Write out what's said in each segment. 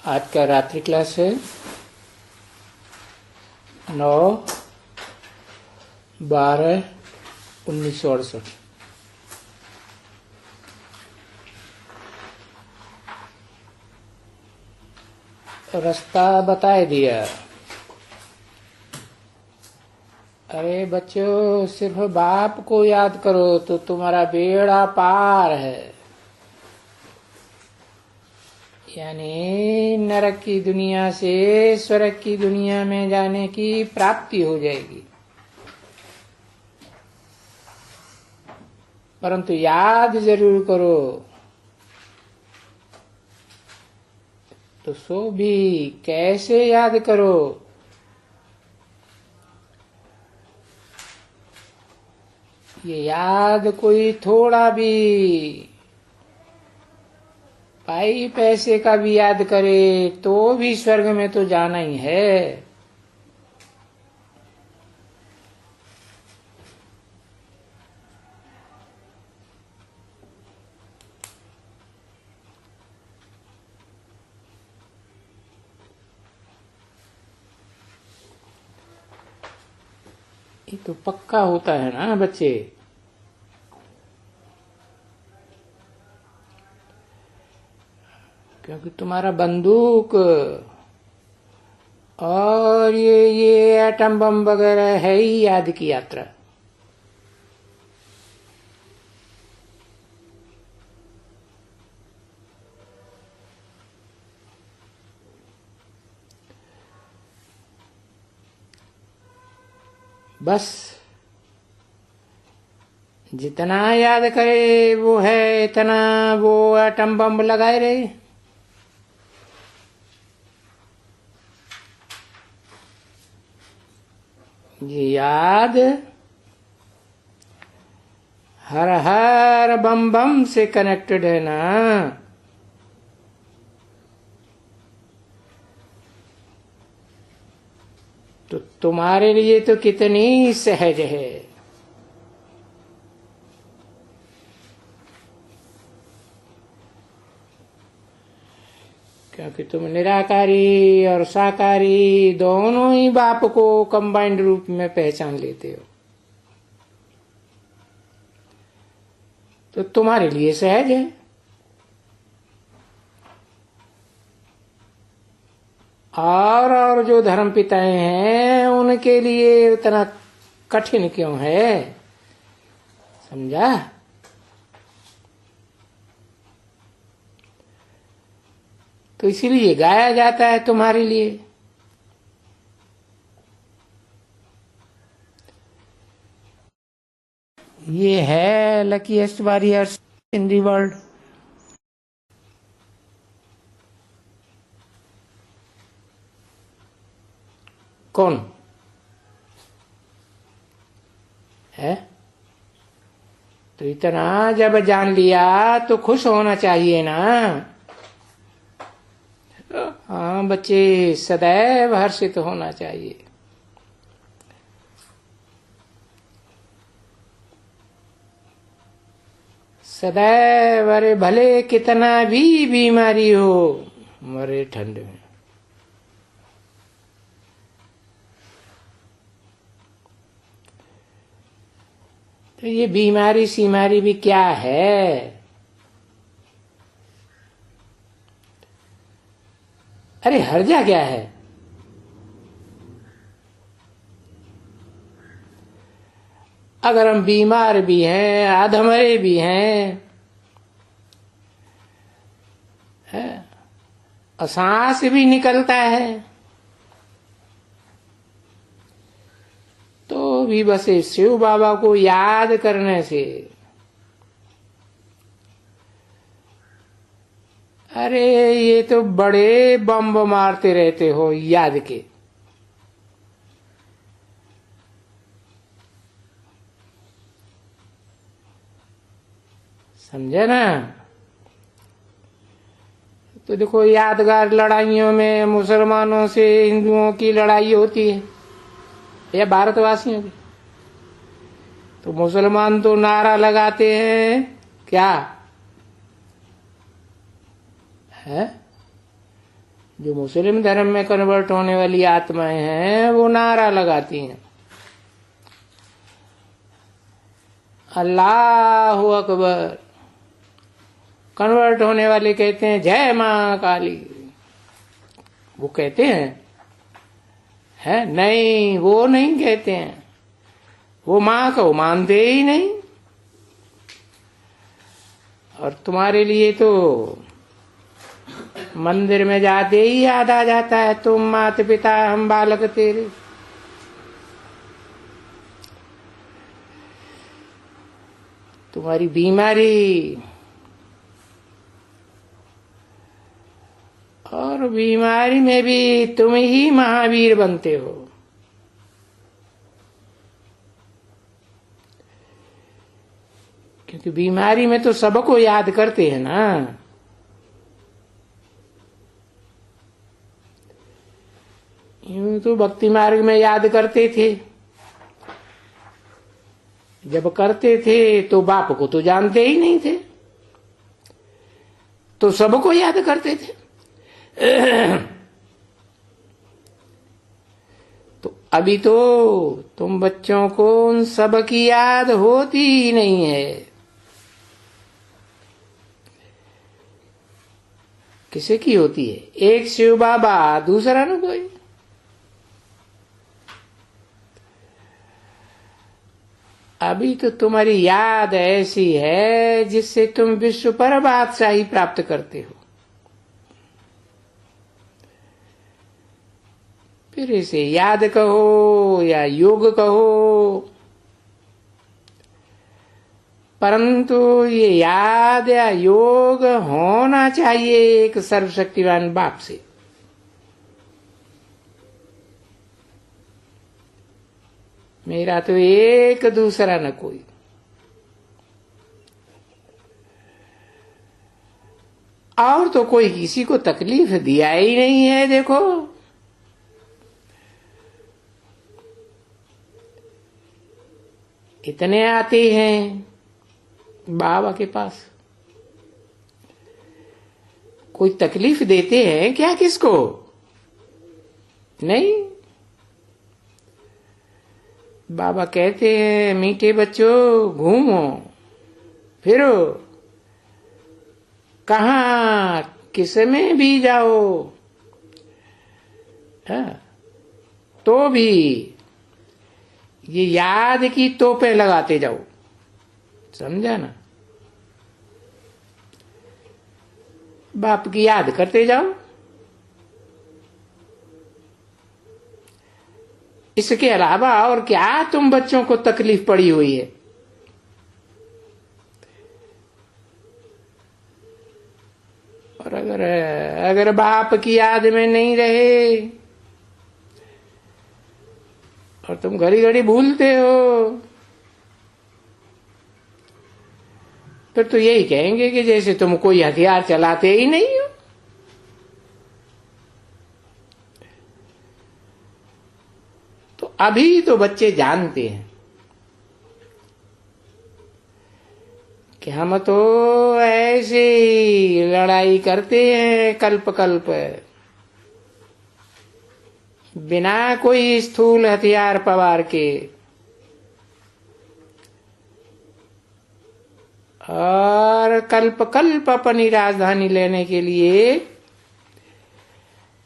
आज का रात्रि क्लास है 9/12/1968। रास्ता बताए दिया। अरे बच्चों, सिर्फ बाप को याद करो तो तुम्हारा बेड़ा पार है। यानी नरक की दुनिया से स्वर्ग की दुनिया में जाने की प्राप्ति हो जाएगी। परंतु याद जरूर करो। तो सो भी कैसे याद करो? ये याद कोई थोड़ा भी पाई पैसे का भी याद करे तो भी स्वर्ग में तो जाना ही है। ये तो पक्का होता है ना बच्चे। क्योंकि तुम्हारा बंदूक और ये एटम बम वगैरह है ही याद की यात्रा। बस जितना याद करे वो है, इतना वो एटम बम लगाए रहे। ये याद हर हर बम बम से कनेक्टेड है ना। तो तुम्हारे लिए तो कितनी सहज है। क्योंकि तुम निराकारी और साकारी दोनों ही बाप को कंबाइंड रूप में पहचान लेते हो। तो तुम्हारे लिए सहज है। और जो धर्म पिताएं हैं उनके लिए उतना कठिन क्यों है? समझा? तो इसीलिए गाया जाता है तुम्हारे लिए। ये है luckiest warriors in the world। कौन है? तो इतना जब जान लिया तो खुश होना चाहिए ना। हाँ बच्चे, सदैव हर्षित होना चाहिए। सदैव, अरे भले कितना भी बीमारी हो, मरे ठंड में। तो ये बीमारी सीमारी भी क्या है? अरे हर्जा क्या है? अगर हम बीमार भी हैं, अधमरे भी हैं, और सांस भी निकलता है, तो भी बस शिव बाबा को याद करने से, अरे ये तो बड़े बम मारते रहते हो याद के। समझे ना? तो देखो, यादगार लड़ाइयों में मुसलमानों से हिंदुओं की लड़ाई होती है या भारतवासियों की। तो मुसलमान तो नारा लगाते हैं क्या है? जो मुस्लिम धर्म में कन्वर्ट होने वाली आत्माएं हैं वो नारा लगाती हैं, अल्लाह अकबर। कन्वर्ट होने वाले कहते हैं जय मां काली, वो कहते हैं, है नहीं, वो नहीं कहते हैं, वो मां को मानते ही नहीं। और तुम्हारे लिए तो मंदिर में जाते ही याद आ जाता है, तुम माता पिता हम बालक तेरे। तुम्हारी बीमारी, और बीमारी में भी तुम ही महावीर बनते हो। क्योंकि बीमारी में तो सबको याद करते हैं ना। यूं तो भक्ति मार्ग में याद करते थे, जब करते थे तो बाप को तो जानते ही नहीं थे, तो सबको याद करते थे। तो अभी तो तुम बच्चों को उन सब की याद होती ही नहीं है। किसे की होती है? एक शिव बाबा, दूसरा न कोई। अभी तो तुम्हारी याद ऐसी है जिससे तुम विश्व पर बादशाही प्राप्त करते हो। फिर इसे याद कहो या योग कहो, परंतु ये याद या योग होना चाहिए एक सर्वशक्तिवान बाप से। मेरा तो एक, दूसरा न कोई। और तो कोई किसी को तकलीफ दिया ही नहीं है। देखो, इतने आते हैं बाबा के पास, कोई तकलीफ देते हैं क्या किसको? नहीं। बाबा कहते हैं मीठे बच्चों घूमो फिरो, कहां किस में भी जाओ, तो भी ये याद की तोपें लगाते जाओ। समझा ना? बाप की याद करते जाओ। इसके अलावा और क्या तुम बच्चों को तकलीफ पड़ी हुई है? और अगर बाप की याद में नहीं रहे और तुम घड़ी घड़ी भूलते हो, फिर तो यही कहेंगे कि जैसे तुम कोई हथियार चलाते ही नहीं हो। तो अभी तो बच्चे जानते हैं कि हम तो ऐसे लड़ाई करते हैं कल्प कल्प, बिना कोई स्थूल हथियार पवार के, और कल्प कल्प अपनी राजधानी लेने के लिए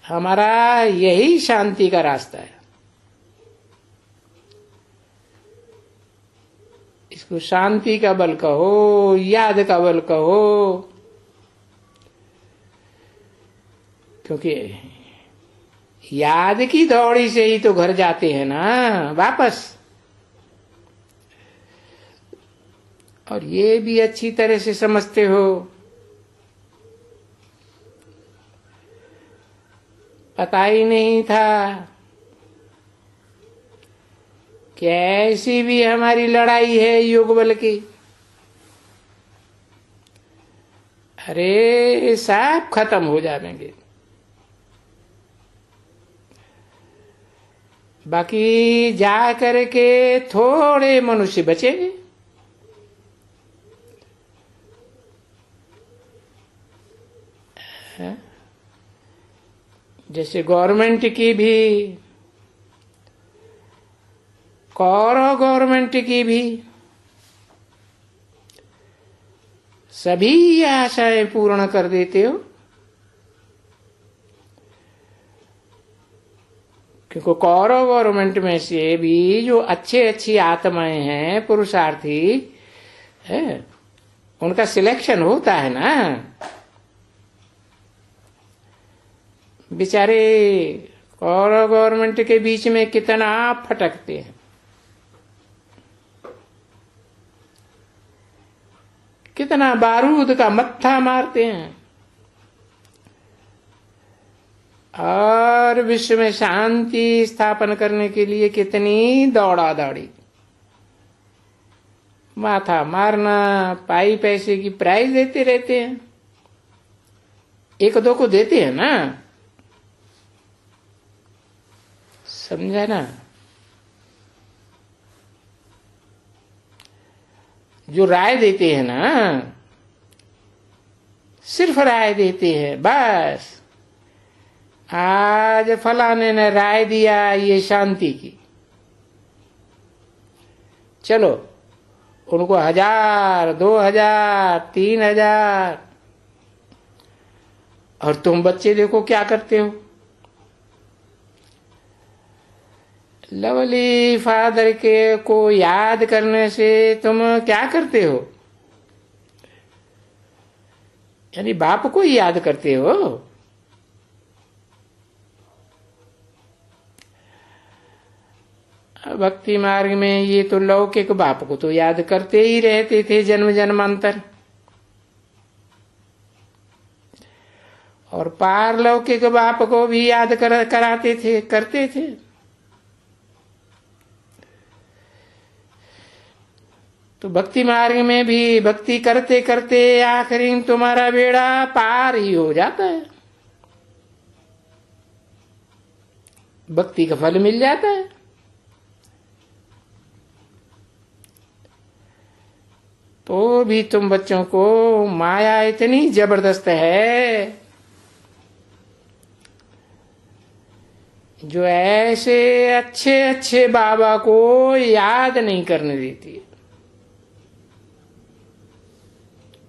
हमारा यही शांति का रास्ता है। इसको शांति का बल कहो, याद का बल कहो, क्योंकि याद की दौड़ी से ही तो घर जाते हैं ना वापस। और ये भी अच्छी तरह से समझते हो, पता ही नहीं था कि ऐसी भी हमारी लड़ाई है योग बल की। अरे सब खत्म हो जाएंगे, बाकी जा करके थोड़े मनुष्य बचेंगे। जैसे गवर्नमेंट की भी, कौरव गवर्नमेंट की भी सभी आशाएं पूर्ण कर देते हो, क्योंकि कौरव गवर्नमेंट में से भी जो अच्छी आत्माएं हैं, पुरुषार्थी है, उनका सिलेक्शन होता है ना। बेचारे कौरव गवर्नमेंट के बीच में कितना फटकते हैं, कितना बारूद का मत्था मारते हैं, और विश्व में शांति स्थापन करने के लिए कितनी दौड़ा दौड़ी, माथा मारना, पाई पैसे की प्राइज देते रहते हैं। एक दो को देते हैं ना, समझा ना। जो राय देते हैं ना, सिर्फ राय देते हैं बस। आज फलाने ने राय दिया ये शांति की, चलो उनको 1000, 2000, 3000, और तुम बच्चे देखो क्या करते हो। लवली फादर के को याद करने से तुम क्या करते हो, यानी बाप को ही याद करते हो। भक्ति मार्ग में ये तो लौकिक बाप को तो याद करते ही रहते थे जन्म जन्मांतर, और पारलौकिक बाप को भी याद कराते थे, करते थे। तो भक्ति मार्ग में भी भक्ति करते करते आखिरी तुम्हारा बेड़ा पार ही हो जाता है, भक्ति का फल मिल जाता है। तो भी तुम बच्चों को माया इतनी जबरदस्त है, जो ऐसे अच्छे बाबा को याद नहीं करने देती।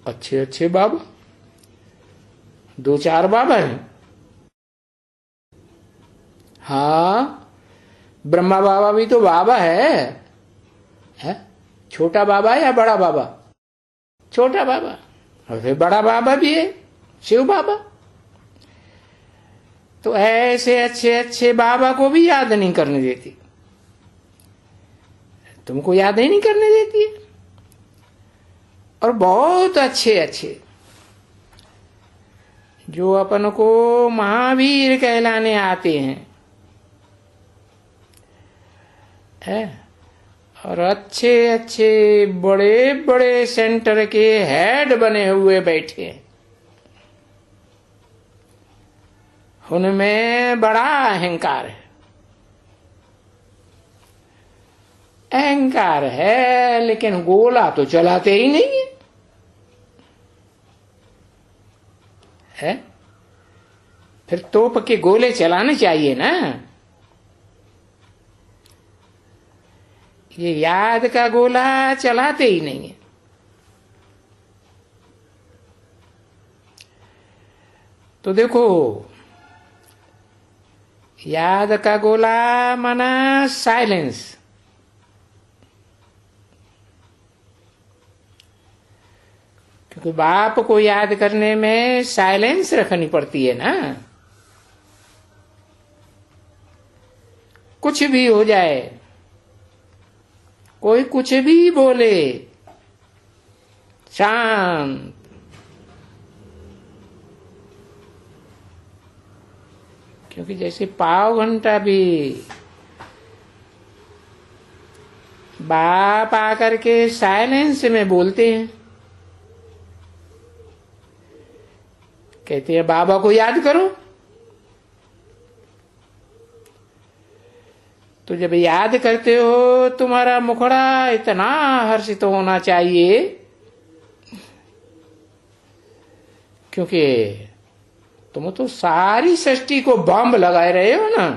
अच्छे बाबा, 2-4 बाबा हैं। हाँ, ब्रह्मा बाबा भी तो बाबा है? छोटा बाबा या बड़ा बाबा? छोटा बाबा। और फिर बड़ा बाबा भी है, शिव बाबा। तो ऐसे अच्छे बाबा को भी याद नहीं करने देती, तुमको याद ही नहीं करने देती है। और बहुत अच्छे जो अपन को महावीर कहलाने आते हैं, और अच्छे बड़े सेंटर के हेड बने हुए बैठे हैं, उनमें बड़ा अहंकार है, लेकिन गोला तो चलाते ही नहीं है। फिर तोप के गोले चलाने चाहिए ना। ये याद का गोला चलाते ही नहीं है। तो देखो, याद का गोला माना साइलेंस। क्योंकि बाप को याद करने में साइलेंस रखनी पड़ती है ना। कुछ भी हो जाए, कोई कुछ भी बोले, शांत। क्योंकि जैसे पाव घंटा भी बाप आकर के साइलेंस में बोलते हैं, कहते हैं बाबा को याद करो। तो जब याद करते हो, तुम्हारा मुखड़ा इतना हर्षित होना चाहिए, क्योंकि तुम तो सारी सृष्टि को बॉम्ब लगाए रहे हो ना।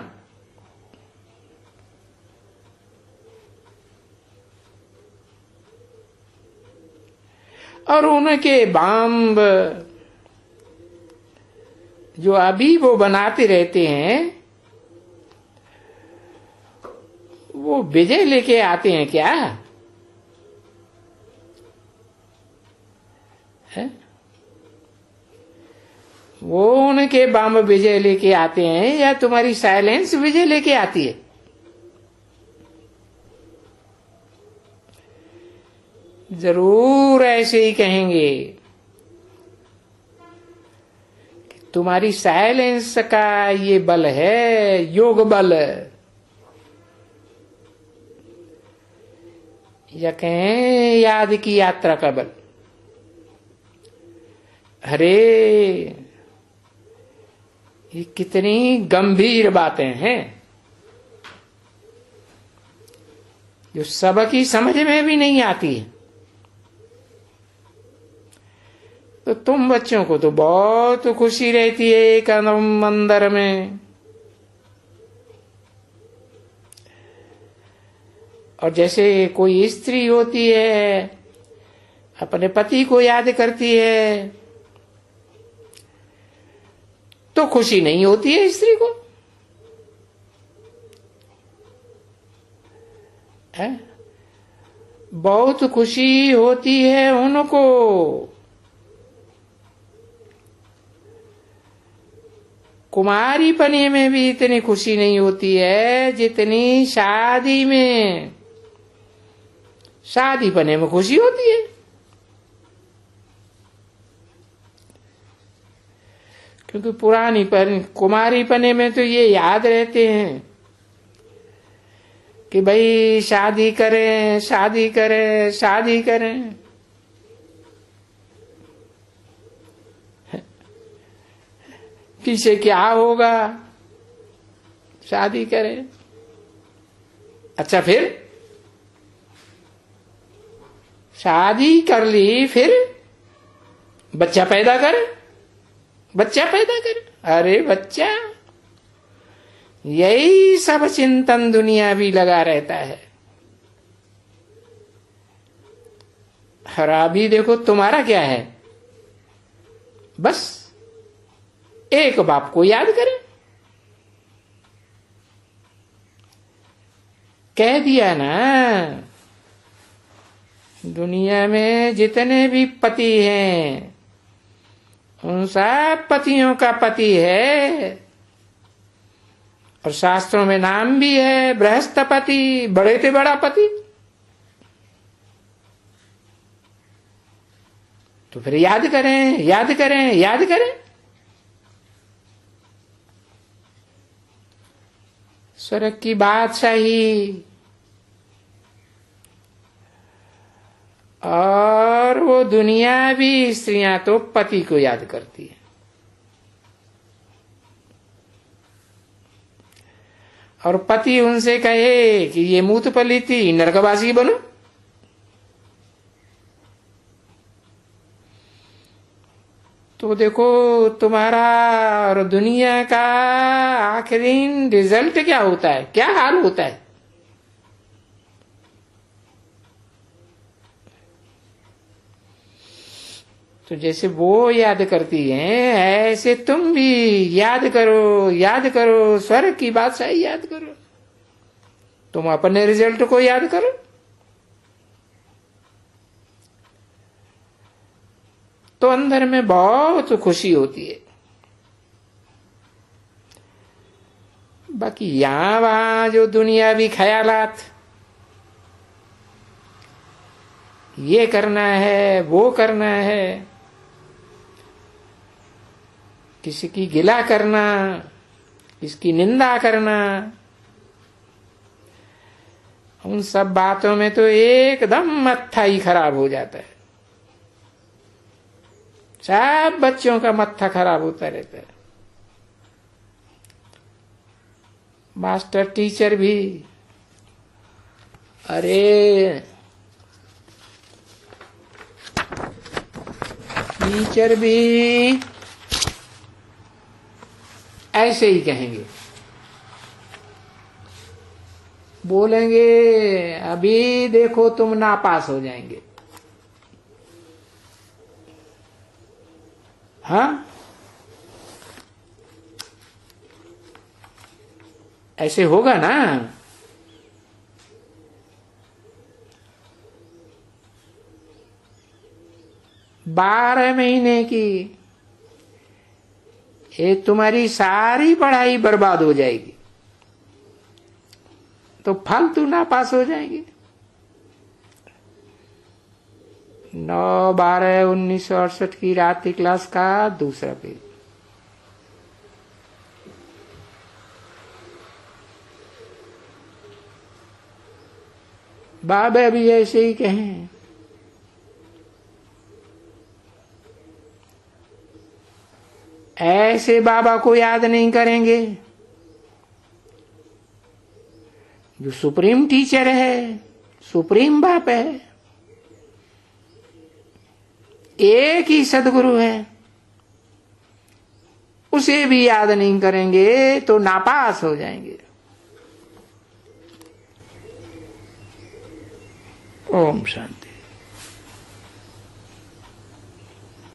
और उनके बॉम्ब जो अभी वो बनाते रहते हैं, वो विजय लेके आते हैं क्या है? वो उनके बम विजय लेके आते हैं या तुम्हारी साइलेंस विजय लेके आती है? जरूर ऐसे ही कहेंगे कि तुम्हारी साइलेंस का ये बल है, योग बल, या कहें याद की यात्रा का बल। अरे ये कितनी गंभीर बातें हैं जो सबकी समझ में भी नहीं आती है। तो तुम बच्चों को तो बहुत खुशी रहती है एक मंदिर में, और जैसे कोई स्त्री होती है अपने पति को याद करती है तो खुशी नहीं होती है स्त्री को, है? बहुत खुशी होती है उनको कुमारी पने में भी इतनी खुशी नहीं होती है जितनी शादी में, शादी पने में खुशी होती है। क्योंकि पुरानी पन कुमारी पने में तो ये याद रहते हैं कि भाई शादी करें, शादी करें, शादी करें। पीछे क्या होगा, शादी करें। अच्छा, फिर शादी कर ली, फिर बच्चा पैदा करे, बच्चा पैदा करे। अरे बच्चा, यही सब चिंतन दुनिया भी लगा रहता है। और अभी देखो तुम्हारा क्या है, बस एक बाप को याद करें। कह दिया ना, दुनिया में जितने भी पति हैं उन सब पतियों का पति है, और शास्त्रों में नाम भी है बृहस्पति, बड़े से बड़ा पति। तो फिर याद करें, याद करें, याद करें। स्वर्ग की बादशाही, और वो दुनिया भी स्त्रियां तो पति को याद करती है। और पति उनसे कहे कि ये मूत पलीती, नरकवासी बनो, तो देखो तुम्हारा और दुनिया का आखिरी रिजल्ट क्या होता है, क्या हाल होता है। तो जैसे वो याद करती हैं ऐसे तुम भी याद करो, याद करो, स्वर्ग की बादशाही याद करो। तुम अपने रिजल्ट को याद करो। तो अंदर में बहुत खुशी होती है। बाकी यहां वहां जो दुनियावी ख्यालात, ये करना है, वो करना है, किसी की गिला करना, किसकी निंदा करना, उन सब बातों में तो एकदम मत्था ही खराब हो जाता है। सब बच्चों का मत्था खराब होता रहता है। मास्टर टीचर भी, अरे टीचर भी ऐसे ही कहेंगे, बोलेंगे अभी देखो तुम नापास हो जाएंगे। हाँ, ऐसे होगा ना। 12 महीने की ये तुम्हारी सारी पढ़ाई बर्बाद हो जाएगी, तो फालतू नापास हो जाएंगे। 9/12/1968 की रात की क्लास का दूसरा पेज। बाबा भी ऐसे ही कहें, ऐसे बाबा को याद नहीं करेंगे जो सुप्रीम टीचर है, सुप्रीम बाप है, एक ही सदगुरु है, उसे भी याद नहीं करेंगे तो नापास हो जाएंगे। ओम शांति।